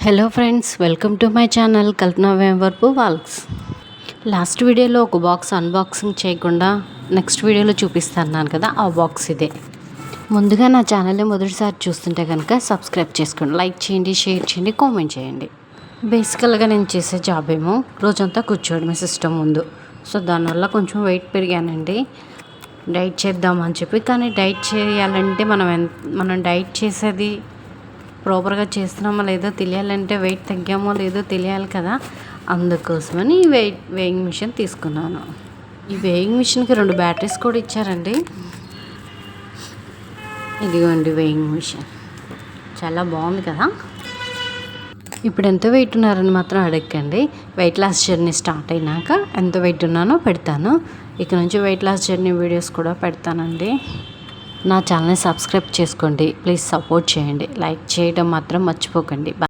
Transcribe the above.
Hello friends, welcome to my channel Kalpana Vemvarpu vlogs. Last వీడియోలో ఒక box unboxing చేయకుండా next వీడియోలో చూపిస్తున్నాను కదా, ఆ బాక్స్ ఇదే. ముందుగా నా ఛానల్ని మొదటిసారి చూస్తుంటే కనుక సబ్స్క్రైబ్ చేసుకోండి, లైక్ చేయండి, షేర్ చేయండి, కామెంట్ చేయండి. బేసికల్గా నేను చేసే జాబ్ ఏమో రోజంతా కూర్చోవడమే సిస్టమ్ ముందు. సో దానివల్ల కొంచెం వెయిట్ పెరిగానండి. డైట్ చేద్దామని చెప్పి, కానీ డైట్ చేయాలంటే మనం డైట్ చేసేది ప్రాపర్గా చేస్తున్నామో లేదో తెలియాలంటే, వెయిట్ తగ్గామో లేదో తెలియాలి కదా. అందుకోసమని వేయింగ్ మిషన్ తీసుకున్నాను. ఈ వేయింగ్ మిషన్కి 2 బ్యాటరీస్ కూడా ఇచ్చారండి. ఇదిగోండి వేయింగ్ మిషన్, చాలా బాగుంది కదా. ఇప్పుడు ఎంత వెయిట్ ఉన్నారని మాత్రం అడగండి. వెయిట్ లాస్ జర్నీ స్టార్ట్ అయినాక ఎంత వెయిట్ ఉన్నానో పెడతాను. ఇక నుంచి వెయిట్ లాస్ జర్నీ వీడియోస్ కూడా పెడతానండి. నా ఛానల్ని సబ్స్క్రైబ్ చేసుకోండి, ప్లీజ్ సపోర్ట్ చేయండి, లైక్ చేయడం మాత్రం మర్చిపోకండి.